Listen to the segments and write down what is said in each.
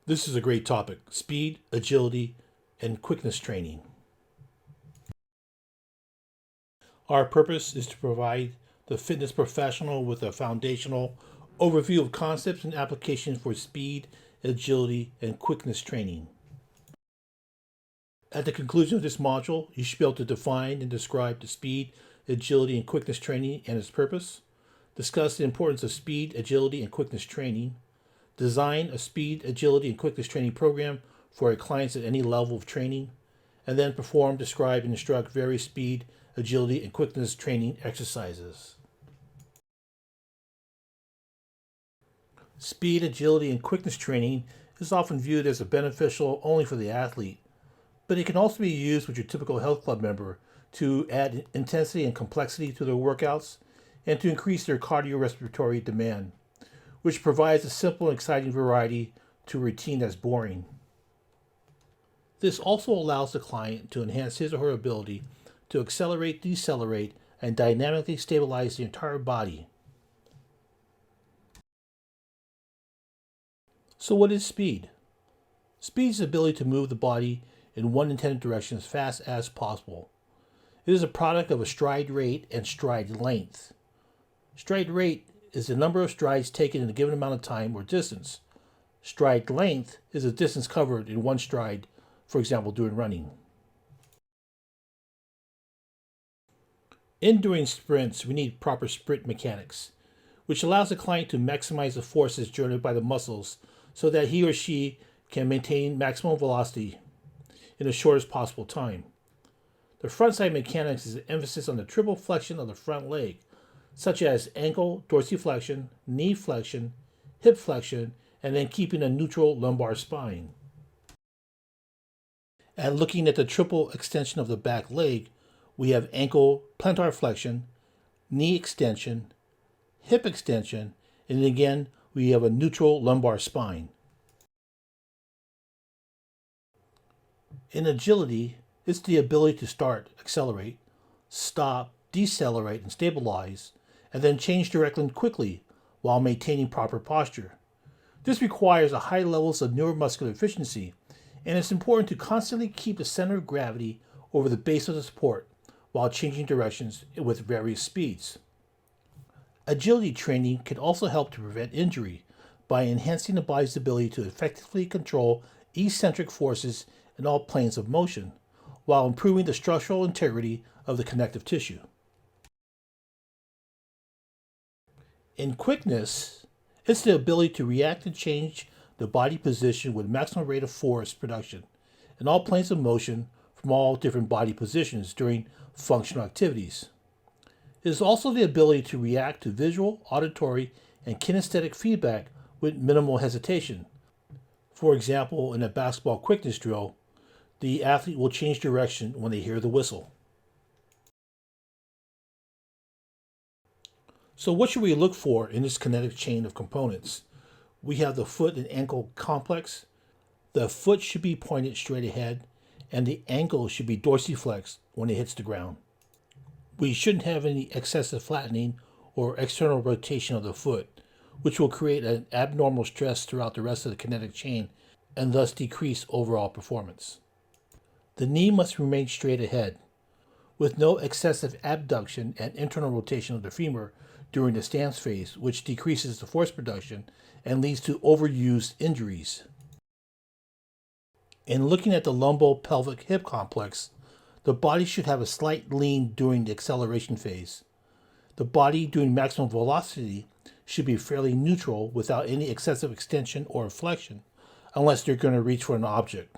This is a great topic: speed, agility, and quickness training. Our purpose is to provide the fitness professional with a foundational overview of concepts and applications for speed, agility, and quickness training. At the conclusion of this module, you should be able to define and describe the speed, agility, and quickness training and its purpose, discuss the importance of speed, agility, and quickness training, design a speed, agility, and quickness training program for our clients at any level of training, and then perform, describe, and instruct various speed, agility, and quickness training exercises. Speed, agility, and quickness training is often viewed as beneficial only for the athlete, but it can also be used with your typical health club member to add intensity and complexity to their workouts and to increase their cardiorespiratory demand, which provides a simple and exciting variety to a routine that's boring. This also allows the client to enhance his or her ability to accelerate, decelerate, and dynamically stabilize the entire body. So what is speed? Speed is the ability to move the body in one intended direction as fast as possible. It is a product of a stride rate and stride length. Stride rate is the number of strides taken in a given amount of time or distance. Stride length is the distance covered in one stride, for example, during running. During sprints, we need proper sprint mechanics, which allows the client to maximize the forces generated by the muscles so that he or she can maintain maximum velocity in the shortest possible time. The frontside mechanics is an emphasis on the triple flexion of the front leg, such as ankle dorsiflexion, knee flexion, hip flexion, and then keeping a neutral lumbar spine. And looking at the triple extension of the back leg, we have ankle plantar flexion, knee extension, hip extension, and again, we have a neutral lumbar spine. In agility, it's the ability to start, accelerate, stop, decelerate, and stabilize, and then change direction quickly while maintaining proper posture. This requires a high levels of neuromuscular efficiency, and it's important to constantly keep the center of gravity over the base of the support while changing directions with various speeds. Agility training can also help to prevent injury by enhancing the body's ability to effectively control eccentric forces in all planes of motion, while improving the structural integrity of the connective tissue. In quickness, it's the ability to react and change the body position with maximum rate of force production in all planes of motion from all different body positions during functional activities. It is also the ability to react to visual, auditory, and kinesthetic feedback with minimal hesitation. For example, in a basketball quickness drill, the athlete will change direction when they hear the whistle. So what should we look for in this kinetic chain of components? We have the foot and ankle complex. The foot should be pointed straight ahead, and the ankle should be dorsiflexed when it hits the ground. We shouldn't have any excessive flattening or external rotation of the foot, which will create an abnormal stress throughout the rest of the kinetic chain and thus decrease overall performance. The knee must remain straight ahead, with no excessive abduction and internal rotation of the femur during the stance phase, which decreases the force production and leads to overused injuries. In looking at the lumbo-pelvic hip complex, the body should have a slight lean during the acceleration phase. The body during maximum velocity should be fairly neutral without any excessive extension or flexion, unless they're going to reach for an object.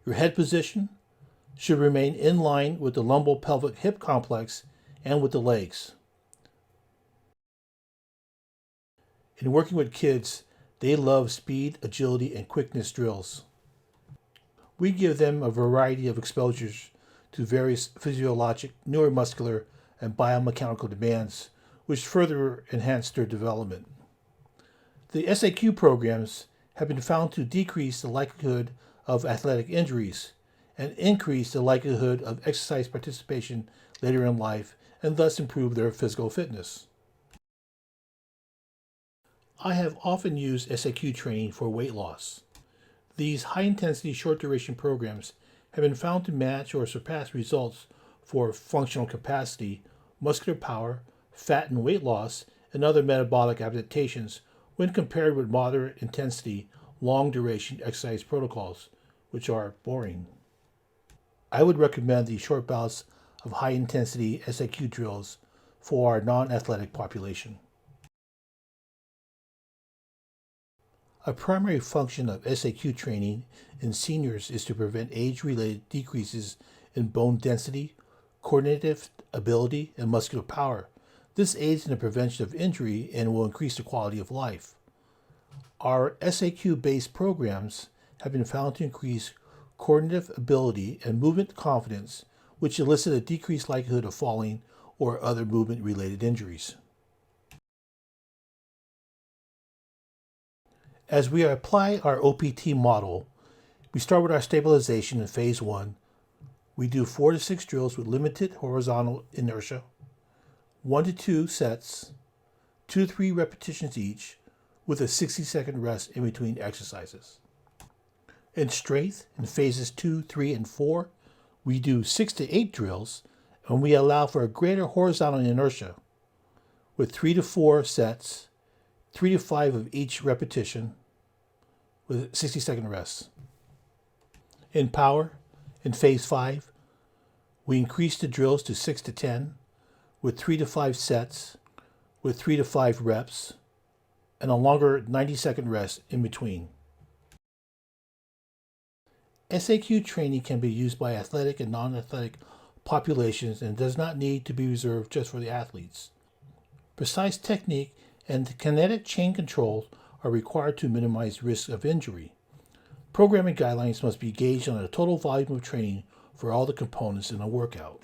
Your head position should remain in line with the lumbo-pelvic hip complex and with the legs. In working with kids, they love speed, agility, and quickness drills. We give them a variety of exposures to various physiologic, neuromuscular, and biomechanical demands, which further enhance their development. The SAQ programs have been found to decrease the likelihood of athletic injuries and increase the likelihood of exercise participation later in life, and thus improve their physical fitness. I have often used SAQ training for weight loss. These high-intensity, short-duration programs have been found to match or surpass results for functional capacity, muscular power, fat and weight loss, and other metabolic adaptations when compared with moderate-intensity, long-duration exercise protocols, which are boring. I would recommend these short bouts of high-intensity SIQ drills for our non-athletic population. A primary function of SAQ training in seniors is to prevent age-related decreases in bone density, coordinative ability, and muscular power. This aids in the prevention of injury and will increase the quality of life. Our SAQ-based programs have been found to increase coordinative ability and movement confidence, which elicit a decreased likelihood of falling or other movement-related injuries. As we apply our OPT model, we start with our stabilization in phase 1. We do 4 to 6 drills with limited horizontal inertia, 1 to 2 sets, 2 to 3 repetitions each, with a 60-second rest in between exercises. In strength, in phases 2, 3, and 4, we do 6 to 8 drills, and we allow for a greater horizontal inertia, with 3 to 4 sets, 3 to 5 of each repetition, with 60-second rests. In power, in phase 5, we increase the drills to 6 to 10, with 3 to 5 sets, with 3 to 5 reps, and a longer 90-second rest in between. SAQ training can be used by athletic and non-athletic populations and does not need to be reserved just for the athletes. Precise technique and kinetic chain control are required to minimize risk of injury. Programming guidelines must be gauged on the total volume of training for all the components in a workout.